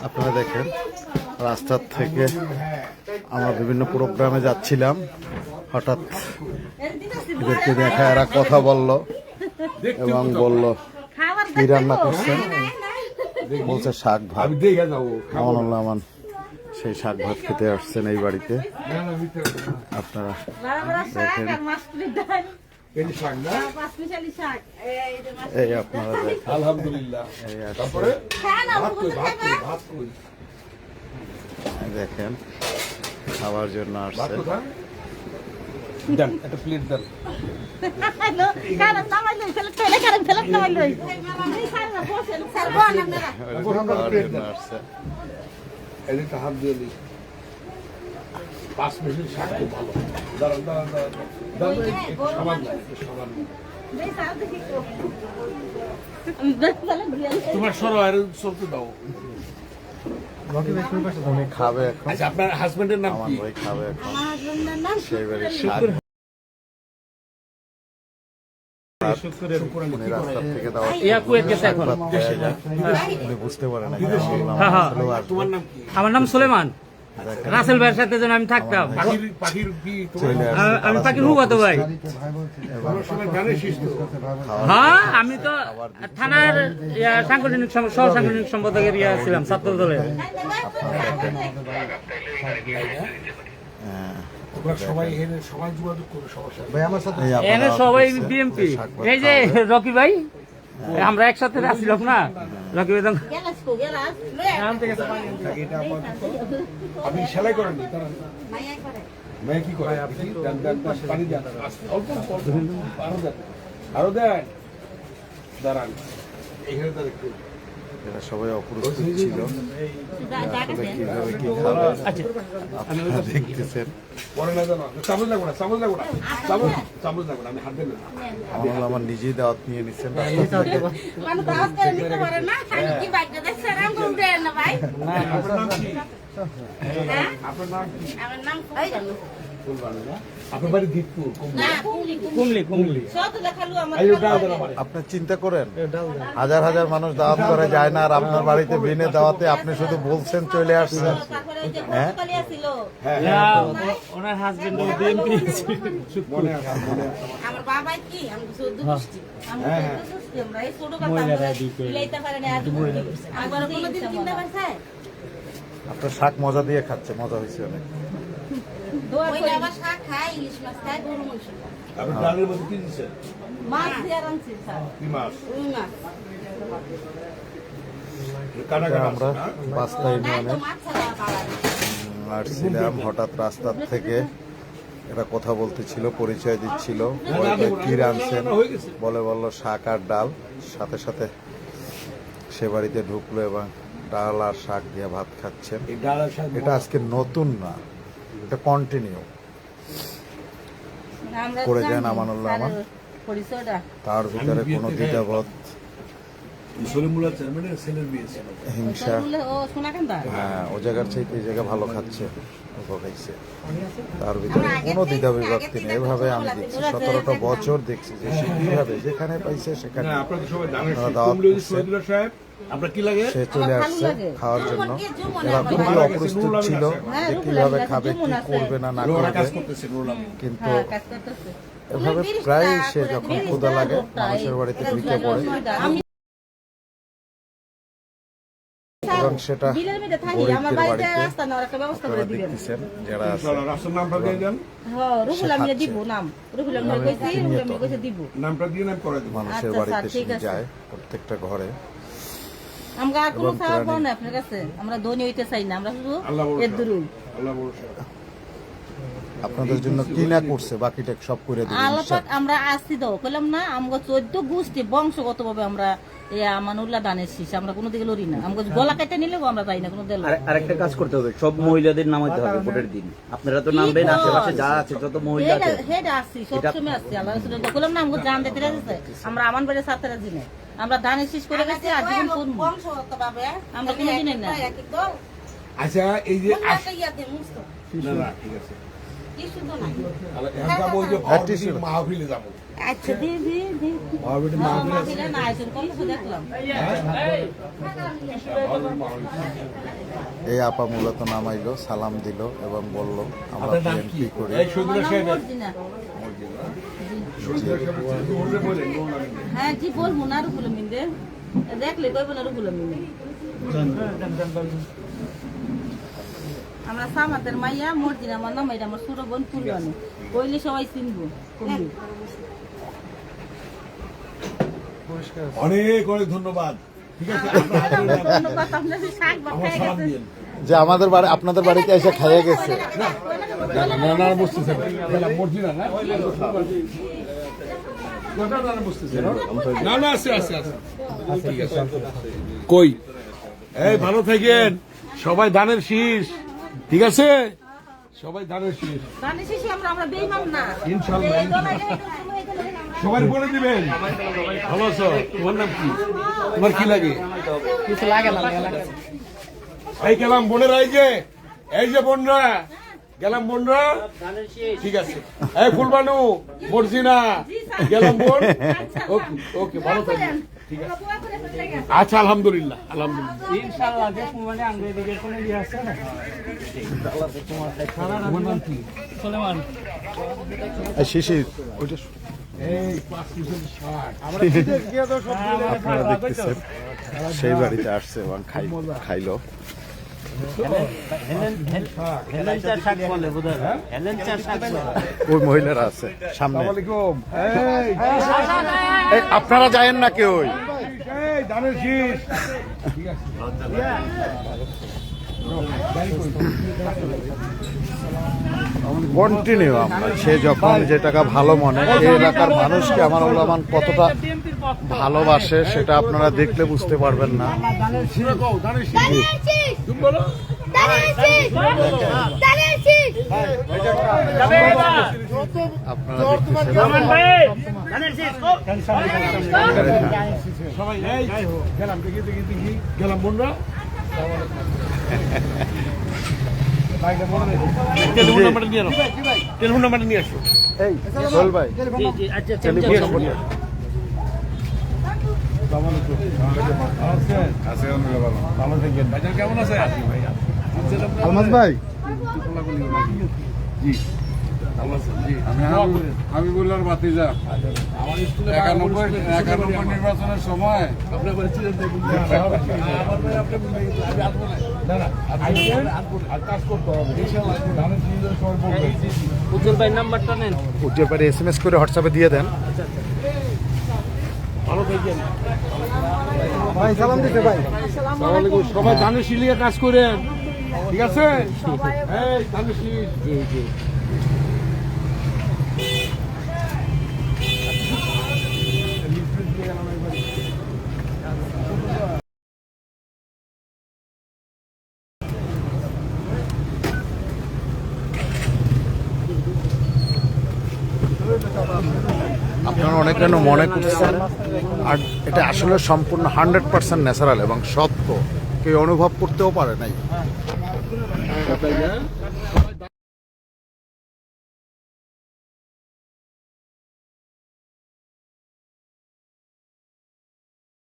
আপনারা দেখেন রাস্তার থেকে আমরা বিভিন্ন প্রোগ্রামে যাচ্ছিলাম, হঠাৎ এদেরকে দেখা এরা কথা বলল এবং বলল কি রান্না করছেন, বলছে শাক ভাত। আমান সেই শাক ভাত খেতে আসছেন এই বাড়িতে। আপনারা দেখেন, এই আপনারা দেখেন, আলহামদুলিল্লাহ দেখেন খাবার জন্য আসছে। দেন একটা প্লেট দেন। হাত দিয়ে দিই 5 মিনিট শাক খুব ভালো। দাঁড়ান দাঁড়ান দাঁড়ান তোমার সরো আর চলতে দাও। খাবে এখন। আচ্ছা আপনার হাজবেন্ডের নাম কি? ভাই খাবে এখন সেই বাড়ির শাক। বুঝতে পারে না। আমার নাম সুলেমান। রাসেল ভাইয়ের সাথে যেন আমি থাকতাম। আমি পাখির হুবাতো ভাই। হ্যাঁ, আমি তো থানার সাংগঠনিক সহ সাংগঠনিক সম্পাদকের ছিলাম ছাত্র দলের। সবাই বিএমপি। এই যে রকি ভাই, আমরা একসাথে আসছিলাম না, রকি ভাই আপনি সেলাই করেন মেয়ে কি করে? আরো দেন, দাঁড়ান এখানে তার একটু। এরা সবাই অপ্রস্তুত ছিল, আসলে কিভাবে কি খাবে আপনারা দেখতেছেন। আমার নিজেই দাওয়াত নিয়ে নিচ্ছেন। আপনার চিন্তা করেন, হাজার হাজার মানুষ দাওয়াত করে যায় না, আর আপনার বাড়িতে বিনে দাওয়াতে আপনি শুধু বলছেন চলে আসছেন। হ্যাঁ, ওনার হাজবেন্ড বিএমপি। আমার বাবা কি আমি শুদ্ধ মিষ্টি আমি শুদ্ধ মিষ্টি আমরা এই ছোট কথা মিলাইতে পারে না। আর আবার কোনদিন কিনতে পারছে? আপনার শাক মজা দিয়ে খাচ্ছে, মজা হয়েছে অনেক। ওই আবার শাক খায়, ইলিশ মাছ খায়, গরু মাংস খায়। আপনি ডালের মধ্যে কি দিচ্ছেন? মাছ দিয়ে রাঁধছি স্যার। কি মাছ? ওই মাছ। আমরা পাঁচটা ইউনিয়নে মাছ ছাড়া পাওয়া আসছিলাম, হঠাৎ রাস্তার থেকে এরা কথা বলতেছিল, পরিচয় দিচ্ছিল, কি রাঁধছেন বলল শাক আর ডাল। সাথে সাথে সে বাড়িতে ঢুকলো এবং ডাল আর শাক দিয়ে ভাত খাচ্ছেন। এটা আজকে নতুন না, এটা কন্টিনিউ করে যান আমানুল্লাহ আমান। তার ভিতরে কোনো দ্বিধাবোধ, হিংসা, হ্যাঁ ও জায়গার চাইতে এই জায়গা ভালো খাচ্ছে, খাইছে, তার ভিতরে কোনো দ্বিধা বিভক্তি নেই। এভাবে আমি দেখছি 17টা বছর দেখছি যে সে কিভাবে যেখানে পাইছে সেখানে দাওয়াত করছে, সে চলে আসছে খাওয়ার জন্য। এরা খুবই অপ্রস্তুত ছিল যে কিভাবে খাবে, কি করবে না না করবে, কিন্তু এভাবে প্রায় সে যখন ক্ষুধা লাগে মানুষের বাড়িতে ঢুকে পড়ে এবং সেটা গরিবদের বাড়িতে আপনারা দেখতেছেন যারা আছে। মানুষের বাড়িতে সে যায় প্রত্যেকটা ঘরে। আমরা কোনো চাওয়া পাবো না আপনার কাছে, আমরা ধনী হইতে চাই না, আমরা শুধু এর দূরই। আপনাদের জন্য কি না করছে বাকিটা সব করে দিবেন আল্লাহ। আমরা আসছি দাও কইলাম না, আমরা 14 গোষ্ঠী বংশগতভাবে আমরা আমানুল্লাহ দানের শীষ, আমরা কোনো দিকে লড়ি না। আমরা গলা কেটে নিলেও আমরা তাই না কোনো দেল। আরেকটা কাজ করতে হবে, সব মহিলাদের নামাইতে হবে ভোটের দিন। আপনারা তো নামবেন, আশেপাশে যা আছে যত মহিলা আছে হেড আসছি, সব সময় আসছি। আল্লাহ রাসূল কইলাম না, আমরা জান দিতে রাখছে, আমরা আমান বাড়ির ছাত্ররা দিনে আমরা দানের শীষ করে গেছি আর জীবন করব বংশগতভাবে আমরা কোনো দিন না। আচ্ছা এই যে না ঠিক আছে কিছু তো নাই। যাবো ওই যে টিস্যু। মাহফিলে যাবো। আচ্ছা দি মাহফিলে মাহফিলে না আইছেন কত দেখলাম। এই আপা মূলত নামাইলো, সালাম দিল এবং বলল আমরা আপনার নাম কি? বিএনপি করি। এই শহীদুল্লাহ সাহেব। মর্জিনা। শহীদুল্লাহ সাহেব বলেন। হ্যাঁ জি বলবো না রুকুল মিন্দে দেখলে কইব না রুকুল মিন্দে আমরা সামাদের মাইয়া মর্জিনা আমার নাম এটা আমার ছোট বোন ফুলবানি কইলে সবাই চিনবো অনেক অনেক ধন্যবাদ। ঠিক আছে, ধন্যবাদ আপনাদের শাক আমার বাখায় সালাম গেছে দিন। যে আমাদের বাড়ি, আপনাদের বাড়িতে এসে খাইয়ে গেছে। নানা বসতেছে গেলাম মর্জিনা না না না আছে আছে আছে ঠিক আছে। কই এই ভালো থাকেন সবাই, ধানের শীষ। ঠিক আছে, সবাই ধানের শীষ জানি শিশু আমরা বেঈমান না ইনশাআল্লাহ। এই দলাই সবাই বলে দিবেন। ভালো আছো? তোমার নাম কি? তোমার কি লাগে? কিছু লাগে না এই গেলাম বোনেরা, এই যে বোনরা গেলাম বোনরা। ঠিক আছে, এই ফুলবানু মর্জিনা গেলাম বোন। ওকে ওকে, ভালো থাকবেন। ঠিক আছে, আচ্ছা আলহামদুলিল্লাহ আলহামদুলিল্লাহ। ইনশাআল্লাহ দেখো মানে আমরা এদিকে কোনে দিয়ে আসছে না তোমার নাম কি? সুলেমান শিশির ওইটা এই 560। আপনারা দেখতেছেন সেই বাড়িতে আসছে এবং খাইলো। হেলেঞ্চা শাক বলে বোধহয় হেলেঞ্চা শাক বলে ওই মহিলারা আছে সামনে। আসসালামু আলাইকুম। এই, আপনারা যায়েন না কেউ। এই ধানের শীষ। ঠিক আছে, কন্টিনিউ আমরা সে যখন যেটাকে ভালো মনে, এই এলাকার মানুষকে আমার অনুমান কতটা বিএনপির পক্ষ ভালোবাসে সেটা আপনারা দেখলে বুঝতে পারবেন না। ধানের শীষ। তুমি বলো। যাবে এবার আপনারা দেখতেছেন রহমান ভাই ধানের শীষ সবাই এই গেলাম দেখি গেলাম বোনরা। টেলিফোন নাম্বারটা নিয়ে নাও, টেলিফোন নাম্বারটা নিয়ে আসো। এই সোহেল ভাই জি জি আচ্ছা টেলিফোন নম্বরটা। ভালো থাকবেন। ভাইজান কেমন আছে? আলমাজ ভাই জি ভালো আছেন? জি আমি বললার ভাতিজা আমার স্কুলে 91 নির্বাচনের সময় আপনার বাড়ি ছিলেন দেখুন। আমি আসবো না। না না আসবেন, আর কাজ করতে হবে ইনশাআল্লাহ। ধানের শীষের সবাই বলবেন। উজ্জ্বল ভাই নাম্বারটা নেন উজ্জ্বল ভাই SMS করে হোয়াটসঅ্যাপে দিয়ে দেন। ভালো থাকবেন। ভাই সালাম দিতে ভাই। আসসালামু আলাইকুম। সবাই ধানের শীষ নিয়ে কাজ করেন। ঠিক আছে, এই ধানের শীষ। জি জি আপনারা অনেকে মনে করছেন, আর এটা আসলে সম্পূর্ণ 100% ন্যাচারাল এবং সত্য, কেউ অনুভব করতেও পারে নাই।